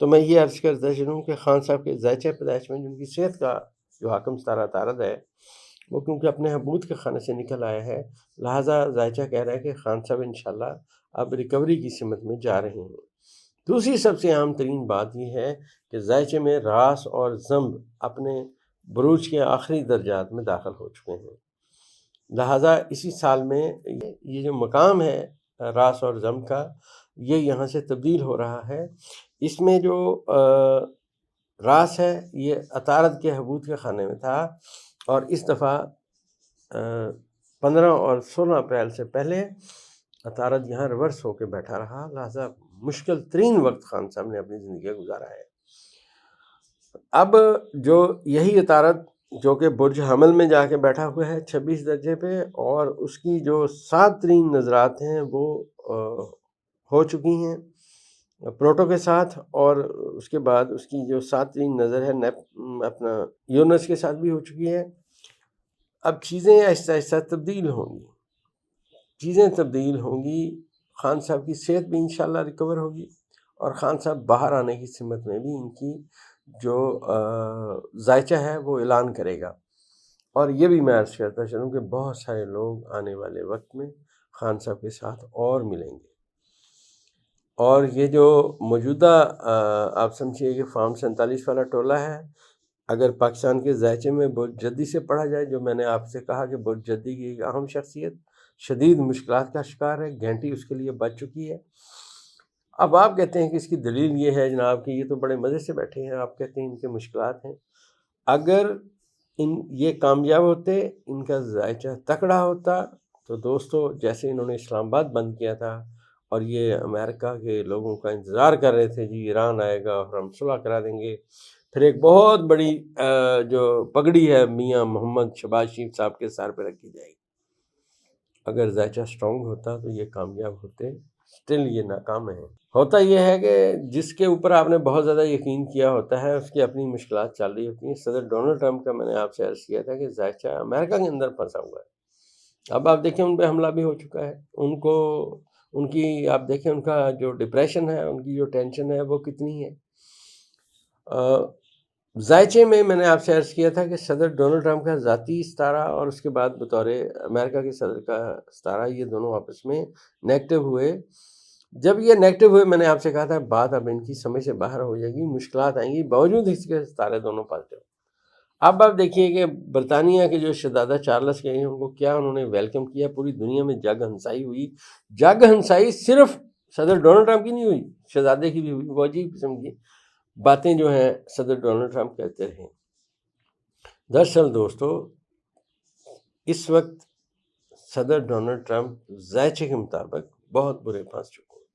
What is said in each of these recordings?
تو میں یہ عرض کرتا چلوں کہ خان صاحب کے ذائچہ پیدائش میں جن کی صحت کا جو حاکم ستارہ عطارد ہے وہ کیونکہ اپنے حبوط کے خانے سے نکل آیا ہے، لہٰذا ذائچہ کہہ رہا ہے کہ خان صاحب انشاءاللہ اب ریکوری کی سمت میں جا رہے ہیں۔ دوسری سب سے عام ترین بات یہ ہے کہ ذائچے میں راس اور ضمب اپنے بروج کے آخری درجات میں داخل ہو چکے ہیں، لہٰذا اسی سال میں یہ جو مقام ہے راس اور ضمب کا یہ یہاں سے تبدیل ہو رہا ہے۔ اس میں جو راس ہے یہ عطارد کے حبوط کے خانے میں تھا، اور اس دفعہ 15 اور 16 اپریل سے پہلے عطارد یہاں ریورس ہو کے بیٹھا رہا، لہٰذا مشکل ترین وقت خان صاحب نے اپنی زندگی گزارا ہے۔ اب جو یہی عطارد جو کہ برج حمل میں جا کے بیٹھا ہوا ہے 26 درجے پہ، اور اس کی جو 7 ترین نظرات ہیں وہ ہو چکی ہیں پلوٹو کے ساتھ، اور اس کے بعد اس کی جو 7 ترین نظر ہے اپنا یونس کے ساتھ بھی ہو چکی ہے۔ اب چیزیں آہستہ آہستہ تبدیل ہوں گی، خان صاحب کی صحت بھی انشاءاللہ ریکور ہوگی، اور خان صاحب باہر آنے کی سمت میں بھی ان کی جو ذائچہ ہے وہ اعلان کرے گا۔ اور یہ بھی میں عرض کرتا چلوں کہ بہت سارے لوگ آنے والے وقت میں خان صاحب کے ساتھ اور ملیں گے، اور یہ جو موجودہ آپ سمجھیے کہ فارم 47 والا ٹولہ ہے، اگر پاکستان کے ذائچے میں برج جدی سے پڑھا جائے، جو میں نے آپ سے کہا کہ برج جدی کی ایک اہم شخصیت شدید مشکلات کا شکار ہے، گھنٹی اس کے لیے بچ چکی ہے۔ اب آپ کہتے ہیں کہ اس کی دلیل یہ ہے جناب کہ یہ تو بڑے مزے سے بیٹھے ہیں، آپ کہتے ہیں ان کے مشکلات ہیں۔ اگر یہ کامیاب ہوتے، ان کا ذائچہ تکڑا ہوتا، تو دوستو جیسے انہوں نے اسلام آباد بند کیا تھا اور یہ امریکہ کے لوگوں کا انتظار کر رہے تھے جی ایران آئے گا اور ہم صلح کرا دیں گے، پھر ایک بہت بڑی جو پگڑی ہے میاں محمد شہباز شریف صاحب کے سر پہ رکھی جائے گی۔ اگر ذائچہ سٹرونگ ہوتا تو یہ کامیاب ہوتے، سٹل یہ ناکام ہے۔ ہوتا یہ ہے کہ جس کے اوپر آپ نے بہت زیادہ یقین کیا ہوتا ہے اس کی اپنی مشکلات چل رہی ہوتی ہیں۔ صدر ڈونلڈ ٹرمپ کا میں نے آپ سے عرض کیا تھا کہ ذائچہ امریکہ کے اندر پھنسا ہوا ہے، اب آپ دیکھیں ان پہ حملہ بھی ہو چکا ہے، ان کی آپ دیکھیں ان کا جو ڈپریشن ہے، ان کی جو ٹینشن ہے وہ کتنی ہے۔ ذائچے میں نے آپ سے عرض کیا تھا کہ صدر ڈونلڈ ٹرمپ کا ذاتی ستارہ اور اس کے بعد بطور امریکہ کے صدر کا ستارہ یہ دونوں آپس میں نیگیٹو ہوئے۔ جب یہ نیگیٹو ہوئے میں نے آپ سے کہا تھا بات اب ان کی سمجھ سے باہر ہو جائے گی، مشکلات آئیں گی، باوجود اس کے ستارے دونوں پازیٹو۔ اب آپ دیکھیے کہ برطانیہ کے جو شہزادہ چارلس کے ہیں ان کو کیا انہوں نے ویلکم کیا، پوری دنیا میں جگ ہنسائی ہوئی۔ جگ ہنسائی صرف صدر ڈونلڈ ٹرمپ کی نہیں ہوئی، شہزادے کی بھی ہوئی۔ وہ عجیب قسم کی باتیں جو ہیں صدر ڈونلڈ ٹرمپ کہتے رہے۔ دراصل دوستو اس وقت صدر ڈونلڈ ٹرمپ ذائچے کے مطابق بہت برے پھنس چکے ہیں۔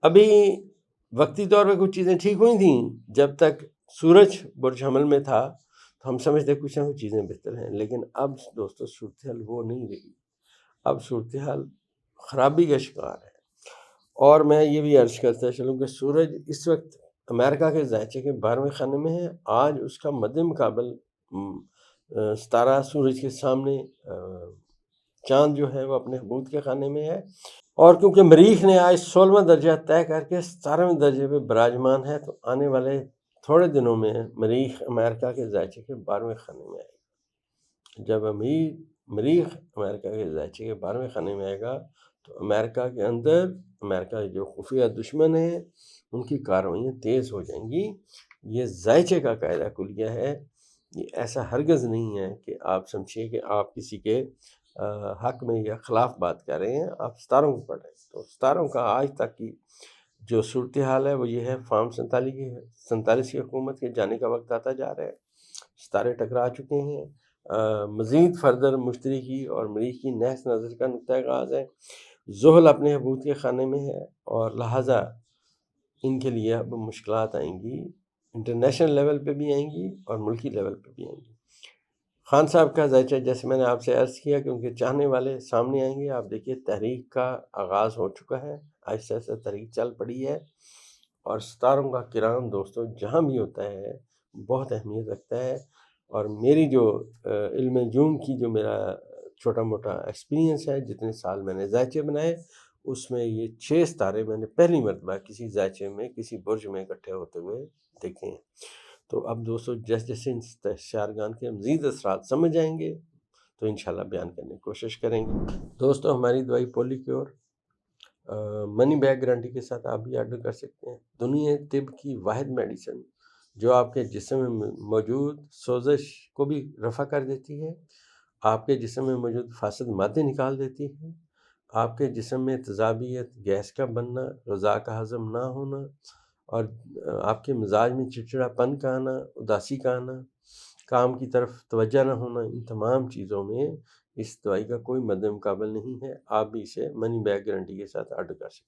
ابھی وقتی طور پہ کچھ چیزیں ٹھیک ہوئی تھیں، جب تک سورج برج حمل میں تھا تو ہم سمجھتے کچھ نہ کچھ چیزیں بہتر ہیں، لیکن اب دوستو صورتحال وہ نہیں رہی، اب صورتحال خرابی کا شکار ہے۔ اور میں یہ بھی عرض کرتا چلوں کہ سورج اس وقت امریکہ کے ذائچے کے 12ویں خانے میں ہے، آج اس کا مد مقابل ستارہ سورج کے سامنے چاند جو ہے وہ اپنے حبوط کے خانے میں ہے، اور کیونکہ مریخ نے آج 16واں درجہ طے کر کے 17ویں درجے پہ براجمان ہے، تو آنے والے تھوڑے دنوں میں مریخ امریکہ کے ذائچے کے 12ویں خانے میں آئے گا۔ جب مریخ امریکہ کے ذائچے کے 12ویں خانے میں آئے گا تو امریکہ کے اندر امریکہ کے جو خفیہ دشمن ہیں ان کی کارروائیاں تیز ہو جائیں گی۔ یہ ذائچے کا قاعدہ کلیہ ہے، یہ ایسا ہرگز نہیں ہے کہ آپ سمجھیے کہ آپ کسی کے حق میں یا خلاف بات کر رہے ہیں، آپ ستاروں کو پڑھ رہے ہیں۔ تو ستاروں کا آج تک کی جو صورتحال ہے وہ یہ ہے، فارم 47 کی حکومت کے جانے کا وقت آتا جا رہا ہے، ستارے ٹکرا چکے ہیں، مزید فردر مشتری کی اور مریخ کی نحس نظر کا نقطۂ آغاز ہے، زحل اپنے حبوط کے خانے میں ہے، اور لہٰذا ان کے لیے اب مشکلات آئیں گی، انٹرنیشنل لیول پہ بھی آئیں گی اور ملکی لیول پہ بھی آئیں گی۔ خان صاحب کا ذائچہ جیسے میں نے آپ سے عرض کیا کہ ان کے چاہنے والے سامنے آئیں گے۔ آپ دیکھیے تحریک کا آغاز ہو چکا ہے، آہستہ آہستہ تحریک چل پڑی ہے، اور ستاروں کا کرام دوستوں جہاں بھی ہوتا ہے بہت اہمیت رکھتا ہے۔ اور میری جو علم نجوم کی جو میرا چھوٹا موٹا ایکسپیرینس ہے، جتنے سال میں نے ذائچے بنائے اس میں یہ 6 ستارے میں نے پہلی مرتبہ کسی ذائچے میں کسی برج میں اکٹھے ہوتے ہوئے دیکھے ہیں۔ تو اب دوستو جیسے جیسے ان استشارگان کے مزید اثرات سمجھ آئیں گے تو انشاءاللہ بیان کرنے کی کوشش کریں گے۔ دوستو ہماری دوائی پولی کیور منی بیک گارنٹی کے ساتھ آپ بھی آرڈر کر سکتے ہیں۔ دنیا طب کی واحد میڈیسن جو آپ کے جسم میں موجود سوزش کو بھی رفع کر دیتی ہے، آپ کے جسم میں موجود فاسد مادے نکال دیتی ہے، آپ کے جسم میں تیزابیت، گیس کا بننا، غذا کا ہضم نہ ہونا اور آپ کے مزاج میں چڑچڑا پن کا آنا، اداسی کا آنا، کام کی طرف توجہ نہ ہونا، ان تمام چیزوں میں اس دوائی کا کوئی مد مقابل نہیں ہے۔ آپ بھی اسے منی بیک گارنٹی کے ساتھ آرڈر کر سکتے ہیں۔